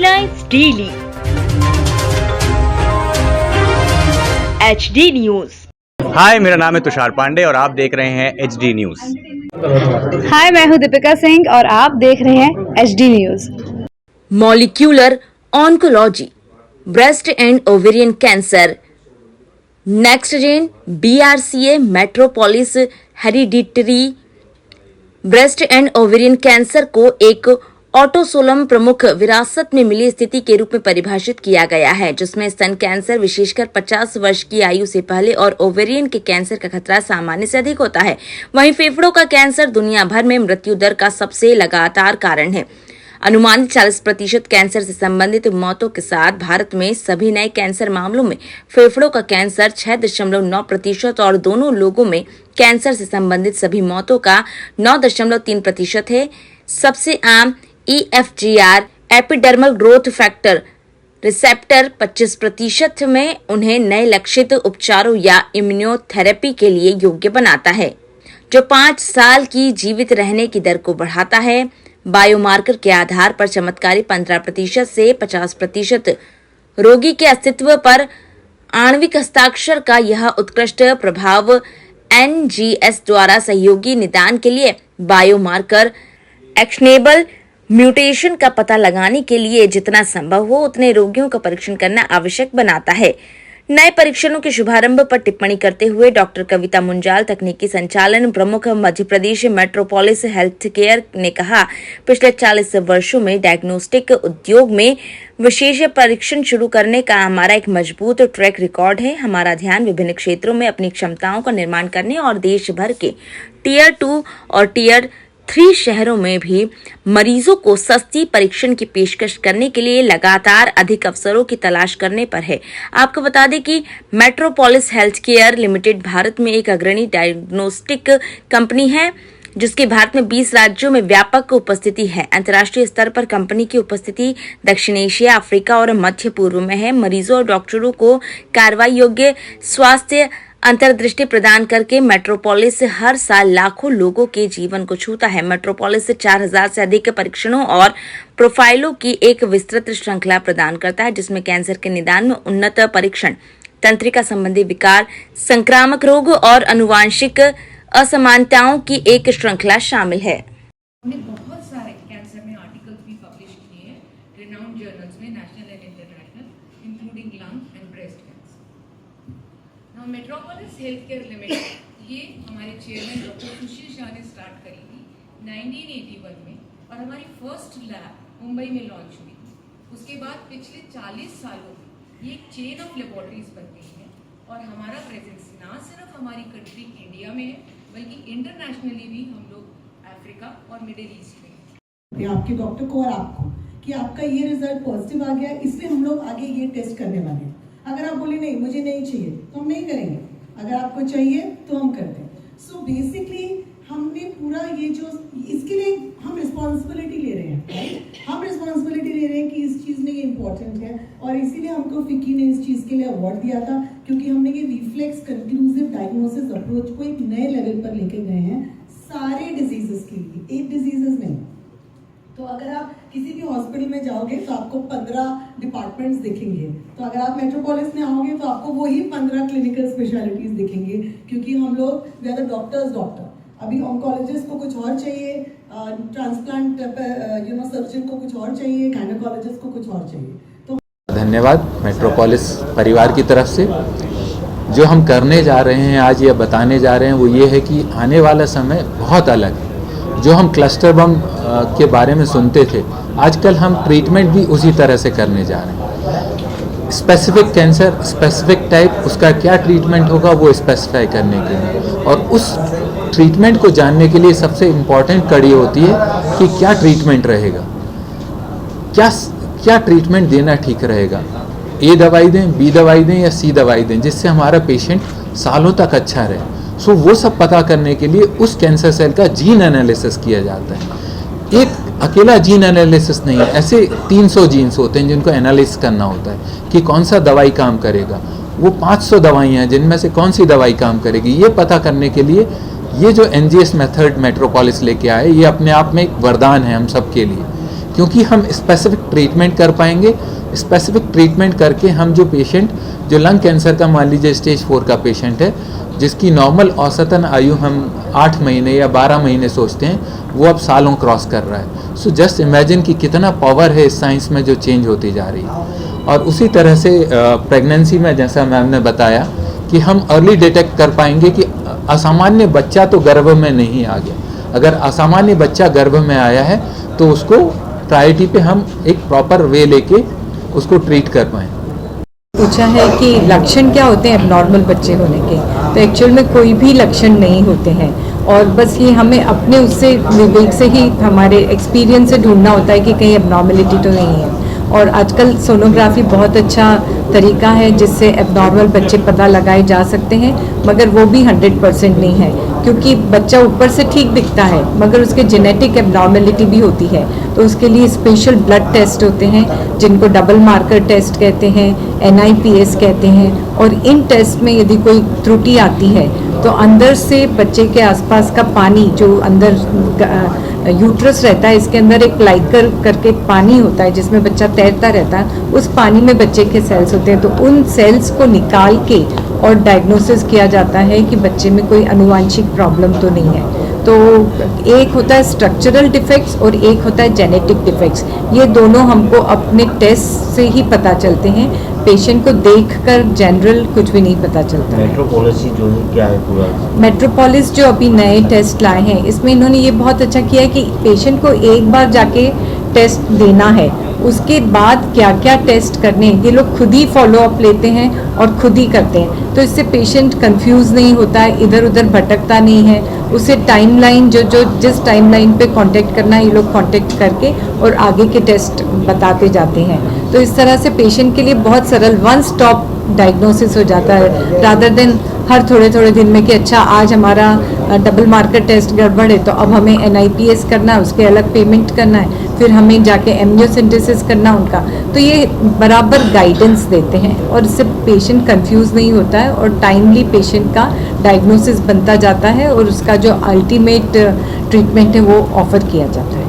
Headlines daily HD news. Hi, मेरा नाम है तुषार पांडे और आप देख रहे हैं HD न्यूज। हाय, मैं हूं दीपिका सिंह और आप देख रहे हैं HD news. Molecular oncology, breast and ovarian cancer, next gen BRCA, metropolis hereditary breast and ovarian cancer को एक ऑटोसोलम प्रमुख विरासत में मिली स्थिति के रूप में परिभाषित किया गया है, जिसमें स्तन कैंसर विशेषकर 50 वर्ष की आयु से पहले और ओवेरियन के कैंसर का खतरा सामान्य से अधिक होता है। वहीं फेफड़ों का कैंसर दुनिया भर में मृत्यु दर का सबसे लगातार कारण है। अनुमानित 40% कैंसर से संबंधित मौतों के साथ भारत में सभी नए कैंसर मामलों में फेफड़ों का कैंसर 6.9% और दोनों लोगों में कैंसर से संबंधित सभी मौतों का 9.3% है। सबसे आम EFGR epidermal growth factor receptor 25% में उन्हें नए लक्षित उपचारों या इम्यूनोथेरेपी के लिए योग्य बनाता है, जो 5 साल की जीवित रहने की दर को बढ़ाता है। बायोमार्कर के आधार पर चमत्कारी 15% से 50% रोगी के अस्तित्व पर आणविक हस्ताक्षर का यह उत्कृष्ट प्रभाव NGS द्वारा सहयोगी निदान के लिए बायोमार्कर एक्शनेबल म्यूटेशन का पता लगाने के लिए जितना संभव हो उतने रोगियों का परीक्षण करना आवश्यक बनाता है। नए परीक्षणों के शुभारंभ पर टिप्पणी करते हुए डॉक्टर कविता मुंजाल, तकनीकी संचालन प्रमुख, Madhya Pradesh metropolis health care ने कहा, पिछले 40 वर्षों में डायग्नोस्टिक उद्योग में विशेष परीक्षण शुरू करने का हमारा एक मजबूत ट्रैक रिकॉर्ड है। हमारा ध्यान विभिन्न क्षेत्रों में अपनी क्षमताओं का निर्माण करने और देश भर के टियर 2 और टियर 3 शहरों में भी मरीजों को सस्ती परीक्षण की पेशकश करने के लिए लगातार अधिक अवसरों की तलाश करने पर है। आपको बता दें कि metropolis health care limited Bharat में एक अग्रणी डायग्नोस्टिक कंपनी है, जिसकी भारत में 20 राज्यों में व्यापक उपस्थिति है। अंतर्राष्ट्रीय स्तर पर कंपनी की उपस्थिति दक्षिण एशिया, अफ्रीका और मध्य पूर्व में है। मरीजों और डॉक्टरों को कार्रवाई योग्य स्वास्थ्य अंतर्दृष्टि प्रदान करके मेट्रोपोलिस हर साल लाखों लोगों के जीवन को छूता है। मेट्रोपोलिस 4000 से अधिक परीक्षणों और प्रोफाइलों की एक विस्तृत श्रृंखला प्रदान करता है, जिसमें कैंसर के निदान में उन्नत परीक्षण, तंत्रिका संबंधी विकार, संक्रामक रोग और अनुवांशिक असमानताओं की एक श्रृंखला शामिल है। हमने बहुत सारे कैंसर में आर्टिकल्स भी पब्लिश किए हैं रिनाउंड जर्नल्स में, national and international, including lung and breast cancer. Now metropolis health care limited, ये हमारे चेयरमैन डॉक्टर सुशील शाह ने स्टार्ट करी थी 1981 में और हमारी फर्स्ट लैब मुंबई में लॉन्च हुई थी। उसके बाद पिछले 40 सालों में ये एक चेन ऑफ लेबोरेटरीज बन गई है और हमारा प्रेजेंस ना सिर्फ हमारी कंट्री इंडिया में है बल्कि इंटरनेशनली भी हम लोग अफ्रीका और मिडिल ईस्ट में। आपके डॉक्टर को और आपको कि आपका ये रिजल्ट पॉजिटिव आ गया, इसलिए हम लोग आगे ये टेस्ट करने वाले हैं। अगर आप बोले नहीं मुझे नहीं चाहिए तो हम नहीं करेंगे, अगर आपको चाहिए तो हम करते हैं। सो बेसिकली हमने पूरा ये जो इसके लिए हम रिस्पॉन्सिबिलिटी ले रहे हैं, हम रिस्पॉन्सिबिलिटी ले रहे हैं कि इस चीज़ में ये इम्पोर्टेंट है और इसीलिए हमको फिक्की ने इस चीज़ के लिए अवार्ड दिया था, क्योंकि हमने ये रिफ्लेक्स कंक्लूसिव डायग्नोसिस अप्रोच को एक नए लेवल पर लेके गए हैं सारे डिजीजेस के लिए, एक डिजीजेस नहीं। तो अगर आप किसी भी हॉस्पिटल में जाओगे तो आपको 15 डिपार्टमेंट्स दिखेंगे, तो अगर आप मेट्रोपोलिस में आओगे तो आपको वही 15 क्लिनिकल स्पेशलिटीज दिखेंगे, क्योंकि हम लोग वी आर द डॉक्टर। अभी ऑन्कोलॉजिस्ट को कुछ और चाहिए, ट्रांसप्लांट सर्जन को कुछ और चाहिए, गायनेकोलॉजिस्ट को कुछ और चाहिए। तो धन्यवाद मेट्रोपोलिस परिवार की तरफ से। जो हम करने जा रहे हैं आज, ये बताने जा रहे हैं, वो ये है कि आने वाला समय बहुत अलग है। जो हम क्लस्टर बम के बारे में सुनते थे, आजकल हम ट्रीटमेंट भी उसी तरह से करने जा रहे हैं। स्पेसिफिक कैंसर, स्पेसिफिक टाइप, उसका क्या ट्रीटमेंट होगा वो स्पेसिफाई करने के लिए, और उस ट्रीटमेंट को जानने के लिए सबसे इम्पॉर्टेंट कड़ी होती है कि क्या ट्रीटमेंट रहेगा, क्या ट्रीटमेंट देना ठीक रहेगा। A दवाई दें, B दवाई दें या C दवाई दें, जिससे हमारा पेशेंट सालों तक अच्छा रहे। सो वो सब पता करने के लिए उस कैंसर सेल का जीन एनालिसिस किया जाता है। एक अकेला जीन एनालिसिस नहीं है, ऐसे 300 जीन्स होते हैं जिनको एनालिसिस करना होता है कि कौन सा दवाई काम करेगा। वो 500 दवाइयाँ हैं जिनमें से कौन सी दवाई काम करेगी, ये पता करने के लिए ये जो NGS मेथड मेट्रोपोलिस लेके आए, ये अपने आप में एक वरदान है हम सब के लिए क्योंकि हम स्पेसिफिक ट्रीटमेंट कर पाएंगे। स्पेसिफिक ट्रीटमेंट करके हम जो पेशेंट जो लंग कैंसर का मान लीजिए स्टेज 4 का पेशेंट है, जिसकी नॉर्मल औसतन आयु हम 8 महीने या 12 महीने सोचते हैं, वो अब सालों क्रॉस कर रहा है। सो जस्ट इमेजिन कि कितना पावर है इस साइंस में जो चेंज होती जा रही है। और उसी तरह से प्रेगनेंसी में जैसा मैम ने बताया कि हम अर्ली डिटेक्ट कर पाएंगे कि असामान्य बच्चा तो गर्भ में नहीं आ गया। अगर असामान्य बच्चा गर्भ में आया है तो उसको प्रायोरिटी पे हम एक प्रॉपर वे लेके उसको ट्रीट कर पाएँ। पूछा है कि लक्षण क्या होते हैं एबनॉर्मल बच्चे होने के, तो एक्चुअल में कोई भी लक्षण नहीं होते हैं और बस ये हमें अपने उससे विवेक से ही हमारे एक्सपीरियंस से ढूंढना होता है कि कहीं एबनॉर्मलिटी तो नहीं है। और आजकल सोनोग्राफी बहुत अच्छा तरीका है जिससे एबनॉर्मल बच्चे पता लगाए जा सकते हैं, मगर वो भी 100% नहीं है क्योंकि बच्चा ऊपर से ठीक दिखता है मगर उसके जेनेटिक एबनॉर्मलिटी भी होती है। तो उसके लिए स्पेशल ब्लड टेस्ट होते हैं जिनको डबल मार्कर टेस्ट कहते हैं, NIPS कहते हैं। और इन टेस्ट में यदि कोई त्रुटि आती है तो अंदर से बच्चे के आसपास का पानी जो अंदर यूट्रस रहता है, इसके अंदर एक लाइकर करके पानी होता है जिसमें बच्चा तैरता रहता है, उस पानी में बच्चे के सेल्स होते हैं। तो उन सेल्स को निकाल के और डायग्नोसिस किया जाता है कि बच्चे में कोई आनुवांशिक प्रॉब्लम तो नहीं है। तो एक होता है स्ट्रक्चरल डिफेक्ट्स और एक होता है जेनेटिक डिफेक्ट्स। ये दोनों हमको अपने टेस्ट से ही पता चलते हैं, पेशेंट को देखकर जनरल कुछ भी नहीं पता चलता। मेट्रोपोलिस जो है क्या है पूरा? मेट्रोपोलिस जो अभी नए टेस्ट लाए हैं इसमें इन्होंने ये बहुत अच्छा किया है कि पेशेंट को एक बार जाके टेस्ट देना है, उसके बाद क्या क्या टेस्ट करने ये लोग खुद ही फॉलो अप लेते हैं और खुद ही करते हैं। तो इससे पेशेंट कंफ्यूज नहीं होता है, इधर उधर भटकता नहीं है। उसे टाइमलाइन जो जिस टाइमलाइन पे कांटेक्ट करना है ये लोग कांटेक्ट करके और आगे के टेस्ट बताते जाते हैं। तो इस तरह से पेशेंट के लिए बहुत सरल वन स्टॉप डायग्नोसिस हो जाता है, रादर देन हर थोड़े थोड़े दिन में कि अच्छा आज हमारा डबल मार्कर टेस्ट गड़बड़ है तो अब हमें NIPS करना है, उसके अलग पेमेंट करना है, फिर हमें जाके एमनियोसेंटेसिस करना उनका। तो ये बराबर गाइडेंस देते हैं और इससे पेशेंट कंफ्यूज नहीं होता है और टाइमली पेशेंट का डायग्नोसिस बनता जाता है और उसका जो अल्टीमेट ट्रीटमेंट है वो ऑफर किया जाता है।